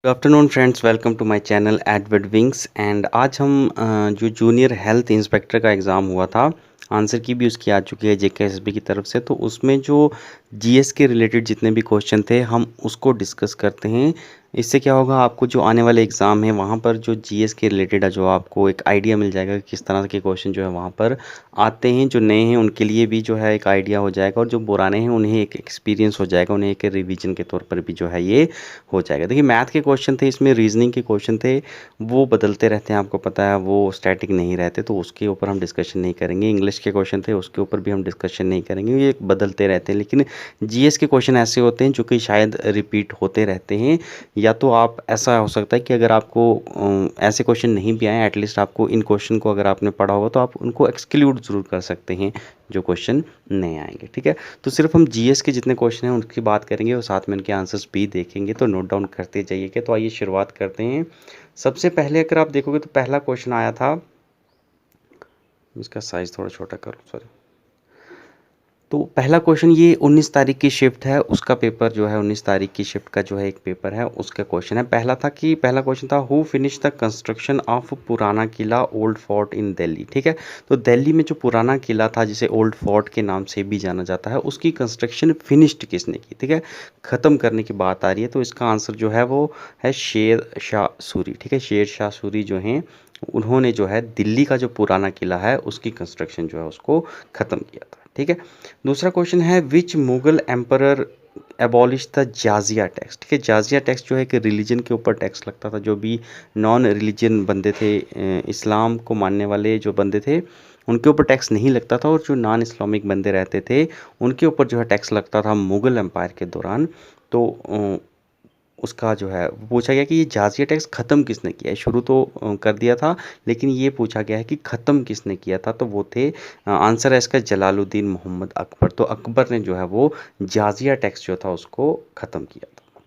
Good afternoon friends, welcome to my channel Edward wings. And आज हम जो junior health inspector का exam हुआ था, आंसर की भी उसकी आ चुकी है जेकेएसबी की तरफ से। तो उसमें जो जीएस के रिलेटेड जितने भी क्वेश्चन थे हम उसको डिस्कस करते हैं। इससे क्या होगा, आपको जो आने वाले एग्ज़ाम है वहाँ पर जो जीएस के रिलेटेड है जो आपको एक आइडिया मिल जाएगा कि किस तरह के क्वेश्चन जो है वहाँ पर आते हैं। जो नए हैं उनके लिए भी जो है एक आइडिया हो जाएगा, और जो पुराने हैं उन्हें एक एक्सपीरियंस हो जाएगा, उन्हें एक रिवीजन के तौर पर भी जो है ये हो जाएगा। देखिए, मैथ के क्वेश्चन थे, इसमें रीजनिंग के क्वेश्चन थे, वो बदलते रहते हैं, आपको पता है, वो स्टैटिक नहीं रहते, तो उसके ऊपर हम डिस्कशन नहीं करेंगे। इंग्लिश के क्वेश्चन थे, उसके ऊपर भी हम डिस्कशन नहीं करेंगे, ये बदलते रहते हैं। लेकिन जीएस के क्वेश्चन ऐसे होते हैं जो कि शायद रिपीट होते रहते हैं। या तो आप, ऐसा हो सकता है कि अगर आपको ऐसे क्वेश्चन नहीं भी आए, एटलीस्ट आपको इन क्वेश्चन को अगर आपने पढ़ा होगा तो आप उनको एक्सक्लूड ज़रूर कर सकते हैं जो क्वेश्चन नहीं आएंगे। ठीक है, तो सिर्फ हम जीएस के जितने क्वेश्चन हैं उनकी बात करेंगे और साथ में उनके आंसर्स भी देखेंगे, तो नोट डाउन करते जाइएगा। तो आइए शुरुआत करते हैं। सबसे पहले अगर आप देखोगे तो पहला क्वेश्चन आया था, इसका साइज़ थोड़ा छोटा करो, सॉरी। तो पहला क्वेश्चन ये 19 तारीख की शिफ्ट है, उसका पेपर जो है 19 तारीख की शिफ्ट का जो है एक पेपर है, उसका क्वेश्चन है। पहला क्वेश्चन था, who finish the construction of पुराना किला ओल्ड फोर्ट इन दिल्ली। ठीक है, तो दिल्ली में जो पुराना किला था जिसे ओल्ड फोर्ट के नाम से भी जाना जाता है, उसकी कंस्ट्रक्शन फिनिश्ड किसने की। ठीक है, ख़त्म करने की बात आ रही है, तो इसका आंसर जो है वो है शेर शाह सूरी। ठीक है, शेर शाह सूरी जो हैं उन्होंने जो है दिल्ली का जो पुराना किला है उसकी कंस्ट्रक्शन जो है उसको ख़त्म किया था। ठीक है, दूसरा क्वेश्चन है, which Mughal emperor abolish the jizya tax. ठीक है, जाजिया टैक्स जो है कि रिलीजन के ऊपर टैक्स लगता था, जो भी नॉन रिलीजन बंदे थे, इस्लाम को मानने वाले जो बंदे थे उनके ऊपर टैक्स नहीं लगता था, और जो नॉन इस्लामिक बंदे रहते थे उनके ऊपर जो है टैक्स लगता था मुग़ल एम्पायर के दौरान। तो उसका जो है पूछा गया कि ये जाजिया टैक्स ख़त्म किसने किया है। शुरू तो कर दिया था, लेकिन ये पूछा गया है कि ख़त्म किसने किया था, तो वो थे, आंसर है इसका जलालुद्दीन मोहम्मद अकबर। तो अकबर ने जो है वो जाजिया टैक्स जो था उसको ख़त्म किया था।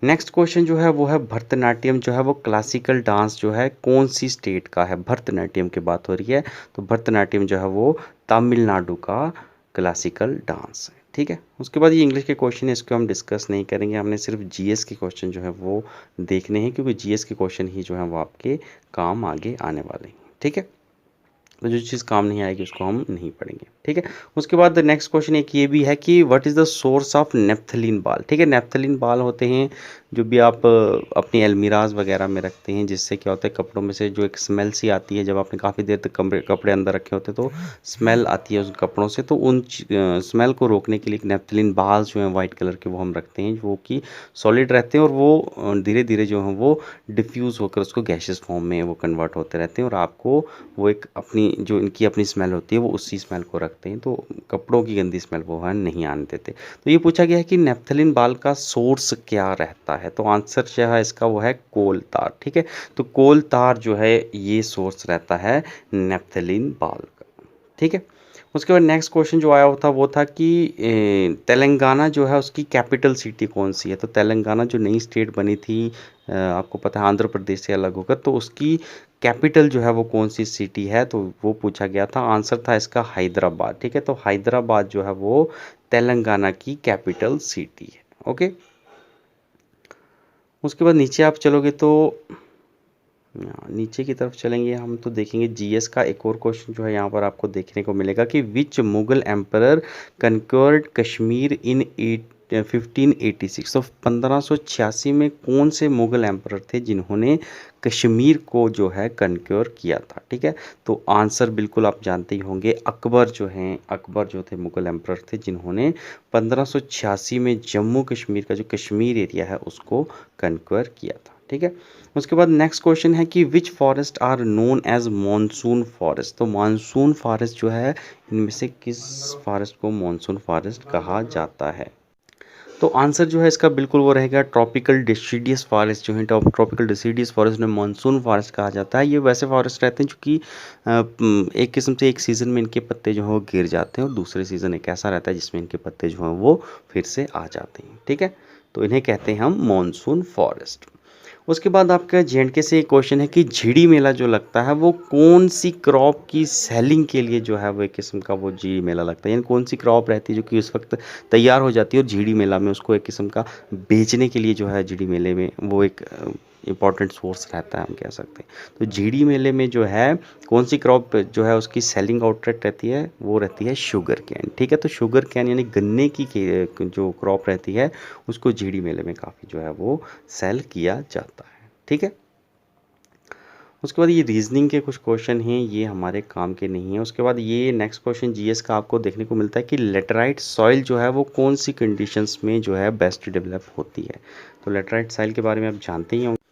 नेक्स्ट क्वेश्चन जो है वो है, भरतनाट्यम जो है वो क्लासिकल डांस जो है कौन सी स्टेट का है। भरतनाट्यम की बात हो रही है, तो भरतनाट्यम जो है वो तमिलनाडु का क्लासिकल डांस है। ठीक है, उसके बाद ये इंग्लिश के क्वेश्चन है, इसको हम डिस्कस नहीं करेंगे, हमने सिर्फ जीएस के क्वेश्चन जो है वो देखने हैं, क्योंकि जीएस के क्वेश्चन ही जो है वो आपके काम आगे आने वाले हैं। ठीक है, तो जो चीज़ काम नहीं आएगी उसको हम नहीं पढ़ेंगे। ठीक है, उसके बाद नेक्स्ट क्वेश्चन एक ये भी है कि what is the source of naphthalene बाल। ठीक है, नेप्थलीन बाल होते हैं जो भी आप अपनी अलमीराज वगैरह में रखते हैं, जिससे क्या होता है, कपड़ों में से जो एक स्मेल सी आती है, जब आपने काफ़ी देर तक कपड़े अंदर रखे होते हैं तो स्मेल आती है उस कपड़ों से, तो उन स्मेल को रोकने के लिए एक नेप्थलीन बाल जो हैं वाइट कलर के वो हम रखते हैं, वो कि सॉलिड रहते हैं, और वो धीरे धीरे जो हैं वो डिफ्यूज़ होकर उसको गैसेस फॉर्म में वो कन्वर्ट होते रहते हैं, और आपको वो एक अपनी जो इनकी अपनी स्मेल होती है वो उसी स्मेल को रखते हैं, तो कपड़ों की गंदी स्मेल वो है नहीं आने देते। तो ये पूछा गया है कि नेप्थलीन बाल का सोर्स क्या रहता है, तो आंसर जो है इसका वो है कोल तार। ठीक है, तो कोल तार जो है ये सोर्स रहता है नेप्थलीन बाल का। ठीक है, उसके बाद नेक्स्ट क्वेश्चन जो आया था वो था कि तेलंगाना जो है उसकी कैपिटल सिटी कौन सी है। तो तेलंगाना जो नई स्टेट बनी थी, आपको पता है आंध्र प्रदेश से अलग होकर, तो उसकी कैपिटल जो है वो कौन सी सिटी है, तो वो पूछा गया था। आंसर था इसका हैदराबाद। ठीक है, तो हैदराबाद जो है वो तेलंगाना की कैपिटल सिटी है। ओके, उसके बाद नीचे आप चलोगे तो नीचे की तरफ चलेंगे हम, तो देखेंगे जीएस का एक और क्वेश्चन जो है यहाँ पर आपको देखने को मिलेगा कि विच मुगल एम्परर कन्क्वर्ड कश्मीर इन 1586। तो 1586 में कौन से मुगल एम्परर थे जिन्होंने कश्मीर को जो है कन्क्योर किया था। ठीक है, तो आंसर बिल्कुल आप जानते ही होंगे, अकबर जो हैं, अकबर जो थे मुगल एम्परर थे जिन्होंने 1586 में जम्मू कश्मीर का जो कश्मीर एरिया है उसको कन्क्योर किया था। ठीक है, उसके बाद नेक्स्ट क्वेश्चन है कि which forest are known as monsoon forest. तो मानसून फॉरेस्ट जो है इनमें से किस फॉरेस्ट को मॉनसून फॉरेस्ट कहा जाता है, तो आंसर जो है इसका बिल्कुल वो रहेगा ट्रॉपिकल डिसीडियस फॉरेस्ट जो है, ट्रॉपिकल डिसीडियस फॉरेस्ट में मॉनसून फॉरेस्ट कहा जाता है। ये वैसे फॉरेस्ट रहते हैं जो कि एक किस्म से एक सीज़न में इनके पत्ते जो हैं वो गिर जाते हैं, और दूसरे सीज़न एक ऐसा रहता है जिसमें इनके पत्ते जो हैं वो फिर से आ जाते हैं। ठीक है, तो इन्हें कहते हैं हम मॉनसून फॉरेस्ट। उसके बाद आपका जे से एक क्वेश्चन है कि झिड़ी मेला जो लगता है वो कौन सी क्रॉप की सेलिंग के लिए जो है वो एक किस्म का वो झिड़ी मेला लगता है, यानी कौन सी क्रॉप रहती है जो कि उस वक्त तैयार हो जाती है और झिड़ी मेला में उसको एक किस्म का बेचने के लिए जो है झिड़ी मेले में वो एक इम्पॉर्टेंट सोर्स रहता है, हम कह सकते हैं। तो झिड़ी मेले में जो है कौन सी क्रॉप जो है उसकी सेलिंग आउटलेट रहती है, वो रहती है शुगर कैन। ठीक है, तो शुगर कैन यानी गन्ने की जो क्रॉप रहती है उसको झिड़ी मेले में काफ़ी जो है वो सेल किया जाता है। ठीक है, उसके बाद ये रीजनिंग के कुछ क्वेश्चन हैं, ये हमारे काम के नहीं है। उसके बाद ये नेक्स्ट क्वेश्चन जीएस का आपको देखने को मिलता है कि लेटराइट सॉइल जो है वो कौन सी कंडीशंस में जो है बेस्ट डेवलप होती है। तो लेटराइट सॉइल के बारे में आप जानते ही होंगे।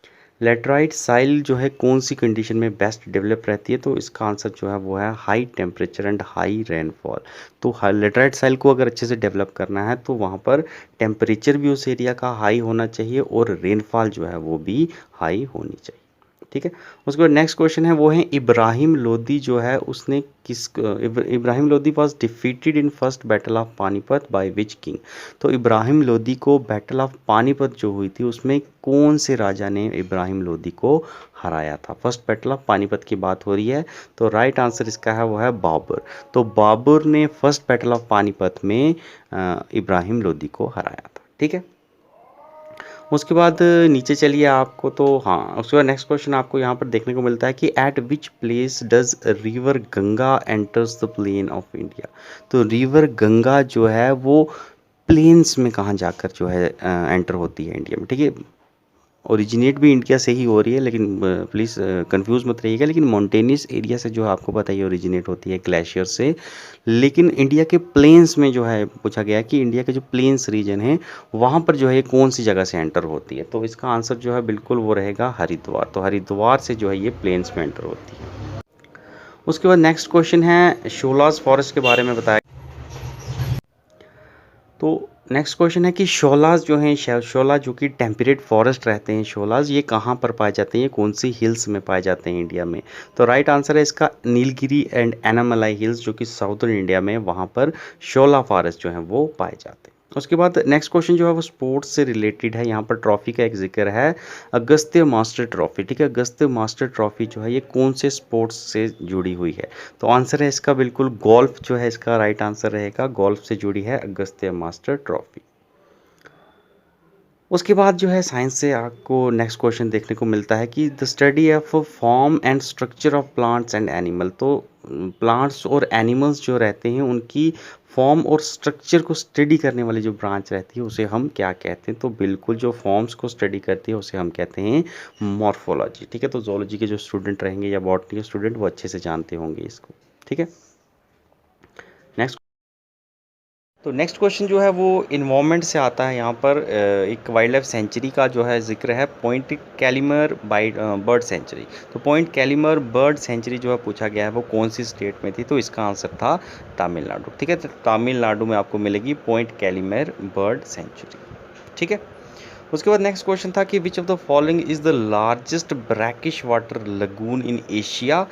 लेटराइट साइल जो है कौन सी कंडीशन में बेस्ट डेवलप रहती है, तो इसका आंसर जो है वो है high temperature and high rainfall. तो लेटराइट साइल को अगर अच्छे से डेवलप करना है तो वहाँ पर टेम्परेचर भी उस एरिया का हाई होना चाहिए और रेनफॉल जो है वो भी हाई होनी चाहिए। ठीक है, उसके बाद नेक्स्ट क्वेश्चन है वो है इब्राहिम लोदी जो है उसने Ibrahim Lodi was defeated in first battle of Panipat by which king. तो इब्राहिम लोदी को बैटल ऑफ पानीपत जो हुई थी उसमें कौन से राजा ने इब्राहिम लोदी को हराया था। फर्स्ट बैटल ऑफ पानीपत की बात हो रही है, तो राइट आंसर इसका है वो है बाबर। तो बाबर ने फर्स्ट बैटल ऑफ पानीपत में इब्राहिम लोदी को हराया था। ठीक है, उसके बाद नीचे चलिए आपको तो हाँ, उसके बाद नेक्स्ट क्वेश्चन आपको यहाँ पर देखने को मिलता है कि at which place does river Ganga enters the plain of India. तो रिवर गंगा जो है वो प्लेन्स में कहाँ जाकर जो है एंटर होती है इंडिया में। ठीक है, ओरिजिनेट भी इंडिया से ही हो रही है, लेकिन प्लीज़ कंफ्यूज मत रहिएगा, लेकिन माउंटेनियस एरिया से जो है आपको पता ही ओरिजिनेट होती है ग्लेशियर से। लेकिन इंडिया के प्लेन्स में जो है पूछा गया है कि इंडिया के जो प्लेन्स रीजन है वहाँ पर जो है ये कौन सी जगह से एंटर होती है। तो इसका आंसर जो है बिल्कुल वो रहेगा हरिद्वार। तो हरिद्वार से जो है ये प्लेन्स में एंटर होती है। उसके बाद नेक्स्ट क्वेश्चन है शोलाज फॉरेस्ट के बारे में बताया। तो नेक्स्ट क्वेश्चन है कि शोलाज जो हैं शोला जो कि टेम्परेट फॉरेस्ट रहते हैं शोलाज, ये कहाँ पर पाए जाते हैं, ये कौन सी हिल्स में पाए जाते हैं इंडिया में। तो राइट आंसर है इसका नीलगिरी एंड एनामलाई हिल्स जो कि साउथर्न इंडिया में वहाँ पर शोला फॉरेस्ट जो है वो पाए जाते हैं। उसके बाद नेक्स्ट क्वेश्चन जो है वो स्पोर्ट्स से रिलेटेड है। यहाँ पर ट्रॉफी का एक जिक्र है, अगस्त्य मास्टर ट्रॉफी। ठीक है, अगस्त्य मास्टर ट्रॉफी जो है ये कौन से स्पोर्ट्स से जुड़ी हुई है। तो आंसर है इसका बिल्कुल गोल्फ जो है इसका राइट आंसर रहेगा, गोल्फ से जुड़ी है अगस्त्य मास्टर ट्रॉफी। उसके बाद जो है साइंस से आपको नेक्स्ट क्वेश्चन देखने को मिलता है कि the study of form and structure of plants and animal. तो प्लांट्स और एनिमल्स जो रहते हैं उनकी फॉर्म और स्ट्रक्चर को स्टडी करने वाली जो ब्रांच रहती है उसे हम क्या कहते हैं। तो बिल्कुल जो फॉर्म्स को स्टडी करती है उसे हम कहते हैं मॉर्फोलॉजी। ठीक है, तो जोलॉजी के जो स्टूडेंट रहेंगे या बॉटनी के स्टूडेंट वो अच्छे से जानते होंगे इसको। ठीक है, नेक्स्ट तो नेक्स्ट क्वेश्चन जो है वो इन्वायरमेंट से आता है। यहाँ पर एक वाइल्ड लाइफ सेंचुरी का जो है जिक्र है, पॉइंट कैलिमर बर्ड सेंचुरी। तो पॉइंट कैलिमर बर्ड सेंचुरी जो है पूछा गया है वो कौन सी स्टेट में थी। तो इसका आंसर था तमिलनाडु। ठीक है, तो तमिलनाडु में आपको मिलेगी पॉइंट कैलिमर बर्ड सेंचुरी। ठीक है, उसके बाद नेक्स्ट क्वेश्चन था कि which of the following is the largest brackish water lagoon in Asia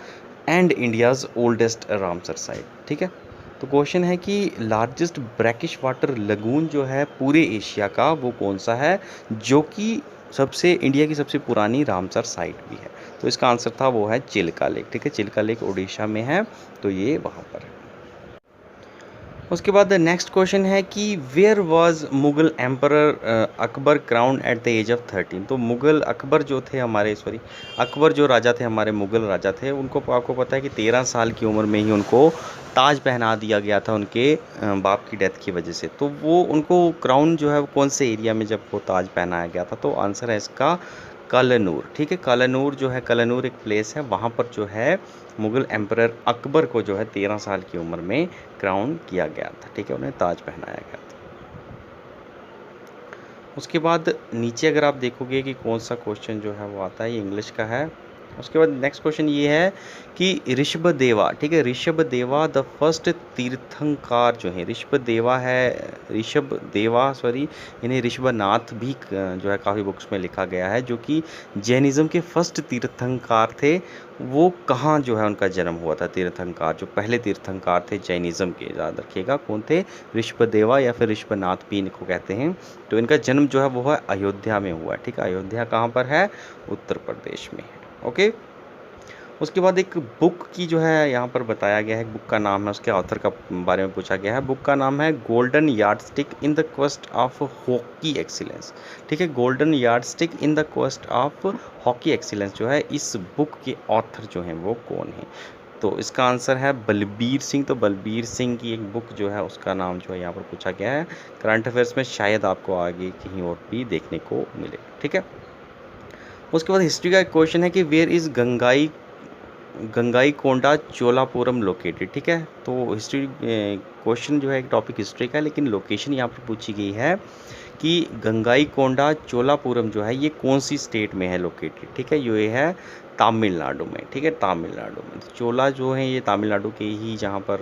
and India's oldest Ramsar site. ठीक है, तो क्वेश्चन है कि लार्जेस्ट ब्रैकिश वाटर लगून जो है पूरे एशिया का वो कौन सा है, जो कि सबसे इंडिया की सबसे पुरानी रामसर साइट भी है। तो इसका आंसर था वो है चिल्का लेक। ठीक है, चिल्का लेक उड़ीसा में है, तो ये वहाँ पर है। उसके बाद नेक्स्ट क्वेश्चन है कि where was Mughal emperor Akbar crown at the age of 13। तो मुगल अकबर जो थे हमारे अकबर जो राजा थे हमारे मुगल राजा थे, उनको आपको पता है कि 13 साल की उम्र में ही उनको ताज पहना दिया गया था उनके बाप की डेथ की वजह से। तो वो उनको क्राउन जो है वो कौन से एरिया में जब वो ताज पहनाया गया था। तो आंसर है इसका कलनूर। ठीक है, कलनूर जो है, कलनूर एक प्लेस है, वहाँ पर जो है मुग़ल एम्परर अकबर को जो है 13 साल की उम्र में क्राउन किया गया था। ठीक है, उन्हें ताज पहनाया गया था। उसके बाद नीचे अगर आप देखोगे कि कौन सा क्वेश्चन जो है वो आता है, ये इंग्लिश का है। उसके बाद नेक्स्ट क्वेश्चन ये है कि ऋषभदेवा, ठीक है, ऋषभदेवा द फर्स्ट तीर्थंकार जो है, ऋषभदेवा है, ऋषभदेवा सॉरी, इन्हें ऋषभनाथ भी जो है काफ़ी बुक्स में लिखा गया है, जो कि जैनिज़्म के फर्स्ट तीर्थंकार थे। वो कहाँ जो है उनका जन्म हुआ था, तीर्थंकार जो पहले तीर्थंकार थे जैनिज़्म के, याद रखिएगा कौन थे, ऋषभदेवा या फिर ऋषभनाथ भी इनको कहते हैं। तो इनका जन्म जो है वो है अयोध्या में हुआ है, ठीक है। अयोध्या कहाँ पर है, उत्तर प्रदेश में है। ओके, उसके बाद एक बुक की जो है यहाँ पर बताया गया है, बुक का नाम है, उसके ऑथर का बारे में पूछा गया है। बुक का नाम है golden yardstick in the quest of hockey excellence, ठीक है। Golden yardstick in the quest of hockey excellence जो है, इस बुक के ऑथर जो हैं वो कौन है? तो इसका आंसर है बलबीर सिंह। तो बलबीर सिंह की एक बुक जो है उसका नाम जो है यहाँ पर पूछा गया है। करंट अफेयर्स में शायद आपको आगे कहीं और भी देखने को मिले, ठीक है। उसके बाद हिस्ट्री का एक क्वेश्चन है कि where is Gangaikonda Cholapuram located, ठीक है। तो हिस्ट्री क्वेश्चन जो है एक टॉपिक हिस्ट्री का है, लेकिन लोकेशन यहाँ पर पूछी गई है कि गंगाईकोंडा चोलापुरम जो है ये कौन सी स्टेट में है लोकेटेड, ठीक है। ये है तमिलनाडु में, ठीक है, तमिलनाडु में। तो चोला जो है ये तमिलनाडु के ही जहाँ पर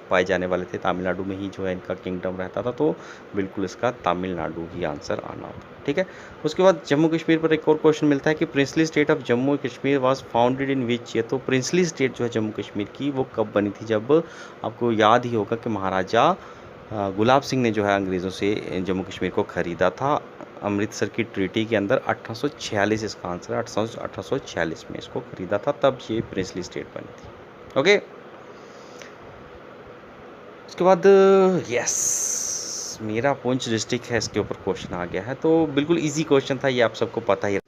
पाए जाने वाले थे, तमिलनाडु में ही जो है इनका किंगडम रहता था। तो बिल्कुल इसका तमिलनाडु ही आंसर आना था, ठीक है। उसके बाद जम्मू कश्मीर पर एक और क्वेश्चन मिलता है कि princely state of Jammu Kashmir was founded in which year. तो प्रिंसली स्टेट जो है जम्मू कश्मीर की वो कब बनी थी? जब आपको याद ही होगा कि महाराजा गुलाब सिंह ने जो है अंग्रेज़ों से जम्मू कश्मीर को ख़रीदा था अमृतसर की ट्रीटी के अंदर 1846, इसका आंसर है 1846 में इसको ख़रीदा था, तब ये प्रिंसली स्टेट बनी थी। ओके, उसके बाद यस, मेरा पुंछ डिस्ट्रिक्ट है, इसके ऊपर क्वेश्चन आ गया है। तो बिल्कुल इजी क्वेश्चन था, ये आप सबको पता ही।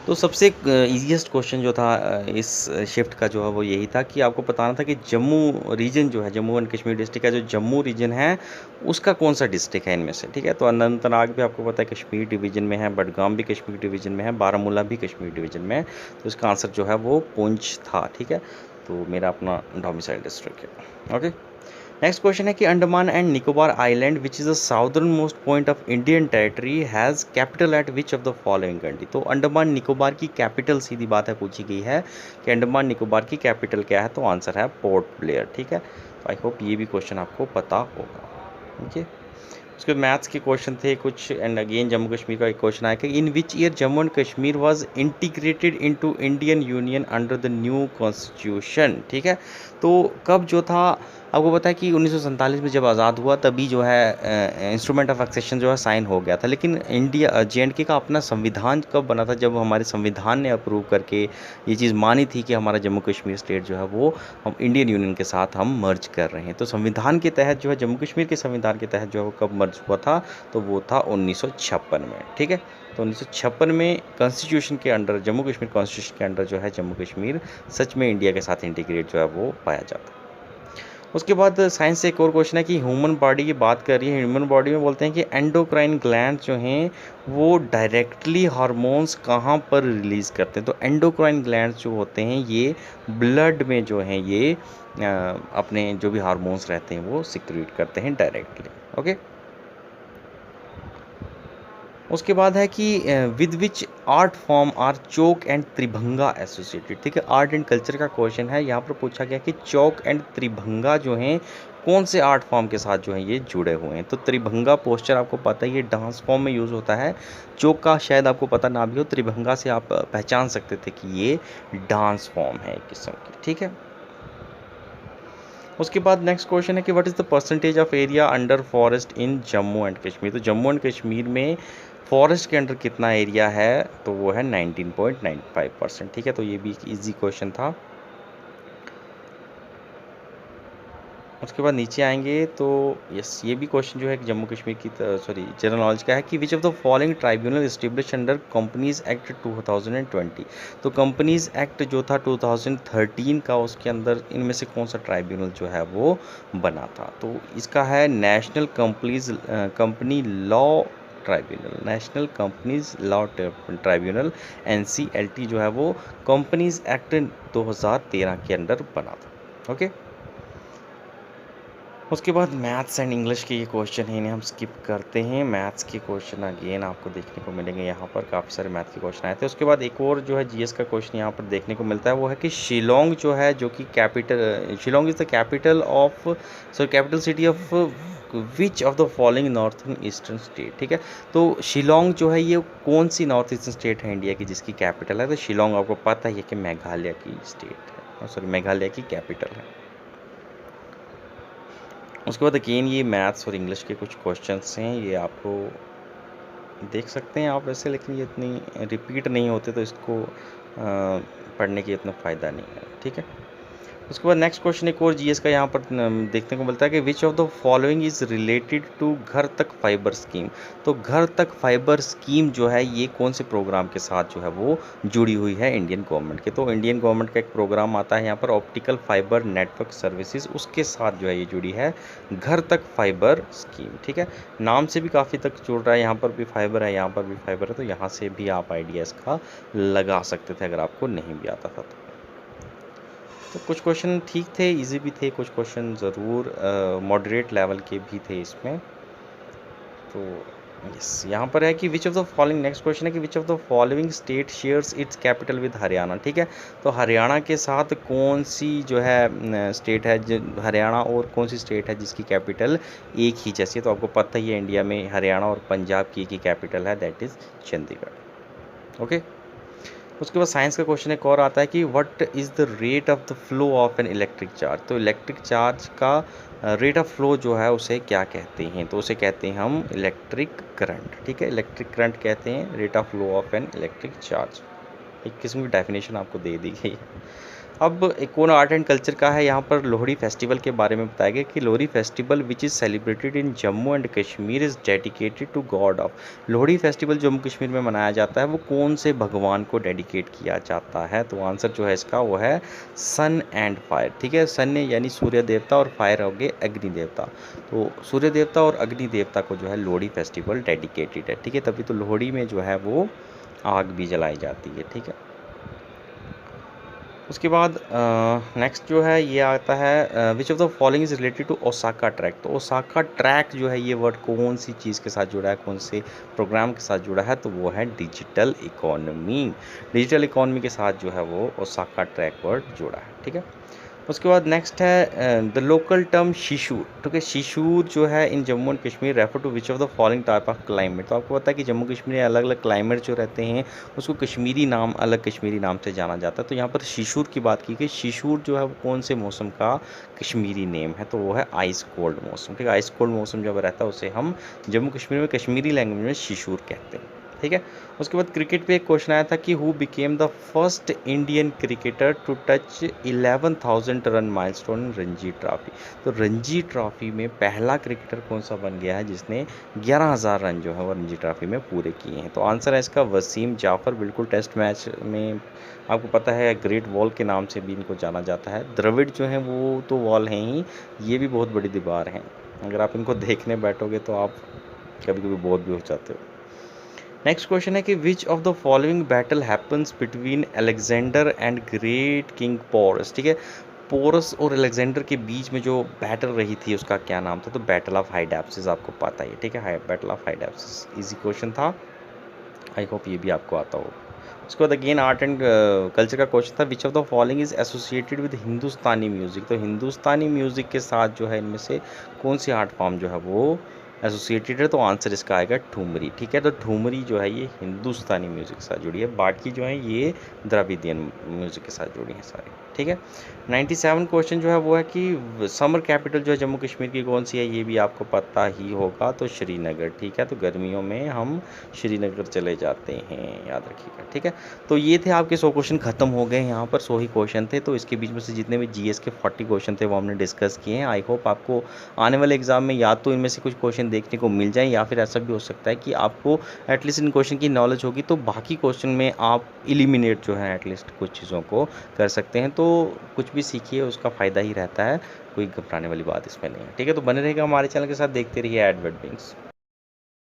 तो सबसे ईजीएस्ट क्वेश्चन जो था इस शिफ्ट का जो है वो यही था कि आपको बताना था कि जम्मू रीजन जो है, जम्मू एंड कश्मीर डिस्ट्रिक्ट का जो जम्मू रीजन है उसका कौन सा डिस्ट्रिक्ट है इनमें से, ठीक है। तो अनंतनाग भी आपको पता है कश्मीर डिवीजन में है, बडगाम भी कश्मीर डिवीजन में है, बारामूला भी कश्मीर डिवीजन में है। तो इसका आंसर जो है वो पुंछ था, ठीक है। तो मेरा अपना डोमिसाइल डिस्ट्रिक्ट है। ओके, नेक्स्ट क्वेश्चन है कि Andaman and Nicobar island which is the southern most point of Indian territory has capital eight which of the following country. तो अंडमान निकोबार की कैपिटल, सीधी बात है, पूछी गई है कि अंडमान निकोबार की कैपिटल क्या है, तो आंसर है पोर्ट ब्लेयर, ठीक है। तो आई होप ये भी क्वेश्चन आपको पता होगा, ओके। उसके मैथ्स के क्वेश्चन थे कुछ, एंड अगेन जम्मू कश्मीर का एक क्वेश्चन आया कि in which year Jammu and Kashmir was integrated into Indian Union under the new constitution, ठीक है। तो कब जो था, आपको पता है कि 1947 में जब आज़ाद हुआ तभी जो है इंस्ट्रूमेंट ऑफ एक्सेशन जो है साइन हो गया था। लेकिन इंडिया JNK का अपना संविधान कब बना था? जब हमारे संविधान ने अप्रूव करके ये चीज़ मानी थी कि हमारा जम्मू कश्मीर स्टेट जो है वो हम इंडियन यूनियन के साथ हम मर्ज कर रहे हैं। तो संविधान के तहत जो है, जम्मू कश्मीर के संविधान के तहत जो है वो कब मर्ज हुआ था? तो वो था 1956 में, ठीक है। तो 1956 में कॉन्स्टिट्यूशन के अंडर, जम्मू कश्मीर कॉन्स्टिट्यूशन के अंडर जो है जम्मू कश्मीर सच में इंडिया के साथ इंटीग्रेट जो है वो पाया जाता है। उसके बाद साइंस से एक और क्वेश्चन है कि ह्यूमन बॉडी की बात कर रही है, ह्यूमन बॉडी में बोलते हैं कि एंडोक्राइन ग्लैंड जो हैं वो डायरेक्टली हार्मोन्स कहाँ पर रिलीज़ करते हैं? तो एंडोक्राइन ग्लैंड जो होते हैं ये ब्लड में जो हैं ये अपने जो भी हार्मोन्स रहते हैं वो सिक्रीट करते हैं डायरेक्टली, ओके। उसके बाद है कि with which art form are Chowk and Tribhanga associated, ठीक है। आर्ट एंड कल्चर का क्वेश्चन है, यहाँ पर पूछा गया कि चौक एंड त्रिभंगा जो हैं कौन से आर्ट फॉर्म के साथ जो है ये जुड़े हुए हैं? तो त्रिभंगा पोस्चर आपको पता है ये डांस फॉर्म में यूज़ होता है। चौक का शायद आपको पता ना भी हो, त्रिभंगा से आप पहचान सकते थे कि ये डांस फॉर्म है एक किस्म की, ठीक है। उसके बाद नेक्स्ट क्वेश्चन है कि what is the percentage of area under forest in Jammu and Kashmir. तो जम्मू एंड कश्मीर में फॉरेस्ट के अंडर कितना एरिया है? तो वो है 19.95%, ठीक है। तो ये भी एक ईजी क्वेश्चन था। उसके बाद नीचे आएंगे तो यस, ये भी क्वेश्चन जो है जम्मू कश्मीर की जनरल नॉलेज का है कि which of the following tribunal establish under companies act 2020। तो कंपनीज एक्ट जो था 2013 का, उसके अंदर इनमें से कौन सा ट्राइब्यूनल जो है वो बना था? तो इसका है national company law tribunal, national companies law tribunal, NCLT जो है वो कंपनीज एक्ट 2013 के अंदर बना था, ओके। उसके बाद मैथ्स एंड इंग्लिश के ये क्वेश्चन हैं, इन्हें हम स्किप करते हैं। मैथ्स के क्वेश्चन अगेन आपको देखने को मिलेंगे, यहाँ पर काफ़ी सारे मैथ के क्वेश्चन आए थे। उसके बाद एक और जो है जीएस का क्वेश्चन यहाँ पर देखने को मिलता है, वो है कि शिलोंग जो है, जो कि capital, Shillong is the capital of, sorry capital city of which of the following northern eastern state. ठीक है, तो शिलोंग जो है ये कौन सी नॉर्थ ईस्टर्न स्टेट है इंडिया की जिसकी कैपिटल है? तो शिलोंग आपको पता ही है कि मेघालय की स्टेट है, सॉरी मेघालय की कैपिटल है। उसके बाद अगेन ये मैथ्स और इंग्लिश के कुछ क्वेश्चंस हैं, ये आपको देख सकते हैं आप वैसे, लेकिन ये इतनी रिपीट नहीं होते तो इसको पढ़ने की इतना फ़ायदा नहीं है। ठीक है, उसके बाद नेक्स्ट क्वेश्चन एक और जीएस का यहाँ पर देखने को मिलता है कि which of the following is related to Ghar Tak fibre scheme. तो घर तक फाइबर स्कीम जो है ये कौन से प्रोग्राम के साथ जो है वो जुड़ी हुई है इंडियन गवर्नमेंट के? तो इंडियन गवर्नमेंट का एक प्रोग्राम आता है यहाँ पर, ऑप्टिकल फाइबर नेटवर्क सर्विसेज, उसके साथ जो है ये जुड़ी है घर तक फाइबर स्कीम। ठीक है, नाम से भी काफ़ी तक जुड़ रहा है, यहाँ पर भी फाइबर है, यहाँ पर भी फाइबर है, तो यहाँ से भी आप आइडिया इसका लगा सकते थे अगर आपको नहीं भी आता था तो कुछ क्वेश्चन ठीक थे, इजी भी थे, कुछ क्वेश्चन ज़रूर मॉडरेट लेवल के भी थे इसमें। तो यस, यहाँ पर है कि which of the following, next question है कि which of the following state shares it's capital with Haryana. ठीक है, तो हरियाणा के साथ कौन सी जो है स्टेट है, हरियाणा और कौन सी स्टेट है जिसकी कैपिटल एक ही जैसी है? तो आपको पता ही है इंडिया में हरियाणा और पंजाब की एक ही कैपिटल है, दैट इज़ चंडीगढ़। ओके, उसके बाद साइंस का क्वेश्चन एक और आता है कि what is the rate of the flow of an electric charge. तो इलेक्ट्रिक चार्ज का रेट ऑफ फ्लो जो है उसे क्या कहते हैं? तो उसे कहते हैं हम इलेक्ट्रिक करंट। ठीक है, इलेक्ट्रिक करंट कहते हैं rate of flow of an electric charge. एक किस्म की डेफिनेशन आपको दे दी गई है। अब एक और आर्ट एंड कल्चर का है, यहाँ पर लोहड़ी फेस्टिवल के बारे में बताया गया कि Lohri festival which is celebrated in Jammu and Kashmir is dedicated to god of. Lohri festival Jammu Kashmir में मनाया जाता है, वो कौन से भगवान को डेडिकेट किया जाता है? तो आंसर जो है इसका वो है सन एंड फायर। ठीक है, सन यानी सूर्य देवता और फायर हो गए अग्नि देवता। तो सूर्य देवता और अग्नि देवता को जो है लोहड़ी फेस्टिवल डेडिकेटेड है। ठीक है, तभी तो लोहड़ी में जो है वो आग भी जलाई जाती है। ठीक है, उसके बाद नेक्स्ट जो है ये आता है which of the following is related to Osaka track. तो ओसाका ट्रैक जो है ये वर्ड कौन सी चीज़ के साथ जुड़ा है, कौन से प्रोग्राम के साथ जुड़ा है? तो वो है डिजिटल इकोनॉमी। डिजिटल इकोनॉमी के साथ जो है वो ओसाका ट्रैक वर्ड जुड़ा है। ठीक है, उसके बाद नेक्स्ट है द लोकल टर्म शिशूर। ठीक है, शिशूर जो है in Jammu and Kashmir refer to which of the following type of climate. तो आपको पता है कि जम्मू कश्मीर में अलग अलग क्लाइमेट जो रहते हैं उसको कश्मीरी नाम, अलग कश्मीरी नाम से जाना जाता है। तो यहाँ पर शिशूर की बात की गई, शिशूर जो है वो कौन से मौसम का कश्मीरी नेम है? तो वो है आइस कोल्ड मौसम। ठीक है, आइस कोल्ड मौसम जब रहता है उसे हम जम्मू कश्मीर में कश्मीरी लैंग्वेज में शिशूर कहते हैं। ठीक है, उसके बाद क्रिकेट पे एक क्वेश्चन आया था कि who became the first Indian cricketer to touch 11,000 run milestone in Ranji trophy. तो रणजी ट्रॉफी में पहला क्रिकेटर कौन सा बन गया है जिसने 11,000 रन जो है वो रणजी ट्रॉफी में पूरे किए हैं? तो आंसर है इसका वसीम जाफ़र। बिल्कुल, टेस्ट मैच में आपको पता है ग्रेट वॉल के नाम से भी इनको जाना जाता है। द्रविड़ जो हैं वो तो वॉल हैं ही, ये भी बहुत बड़ी दीवार हैं, अगर आप इनको देखने बैठोगे तो आप कभी कभी बोर भी हो जाते हो। नेक्स्ट क्वेश्चन है कि which of the following battle happens between Alexander and great king Porus. ठीक है, पोरस और अलेक्जेंडर के बीच में जो बैटल रही थी उसका क्या नाम था? तो बैटल ऑफ हाइडेप्सिस, आपको पता ही है। ठीक है, बैटल ऑफ हाइडेप्सिस इजी क्वेश्चन था, आई होप ये भी आपको आता हो। उसके बाद अगेन आर्ट एंड कल्चर का क्वेश्चन था विच of the following is associated with Hindustani music. तो हिंदुस्तानी म्यूजिक के साथ जो है इनमें से कौन सी आर्ट फॉर्म जो है वो एसोसिएटेड है? तो आंसर इसका आएगा ठुमरी। ठीक है, तो ठुमरी जो है ये हिंदुस्तानी म्यूजिक के साथ जुड़ी है, बाकी जो है ये द्रविडियन म्यूजिक के साथ जुड़ी है सारी। ठीक है, 97 क्वेश्चन जो है वो है कि समर कैपिटल जो है जम्मू कश्मीर की कौन सी है? ये भी आपको पता ही होगा, तो श्रीनगर। ठीक है, तो गर्मियों में हम श्रीनगर चले जाते हैं, याद रखिएगा। ठीक है, तो ये थे आपके 100 क्वेश्चन खत्म हो गए, यहाँ पर 100 ही क्वेश्चन थे। तो इसके बीच में से जितने भी जीएस के 40 क्वेश्चन थे वो हमने डिस्कस किए हैं। आई होप आपको आने वाले एग्जाम में या तो इनमें से कुछ क्वेश्चन देखने को मिल जाए, या फिर ऐसा भी हो सकता है कि आपको एटलीस्ट इन क्वेश्चन की नॉलेज होगी तो बाकी क्वेश्चन में आप एलिमिनेट जो है एटलीस्ट कुछ चीज़ों को कर सकते हैं। तो कुछ भी सीखिए, उसका फ़ायदा ही रहता है, कोई घबराने वाली बात इसमें नहीं है। ठीक है, तो बने रहेगा हमारे चैनल के साथ, देखते रहिए एडवर्ड विंग्स।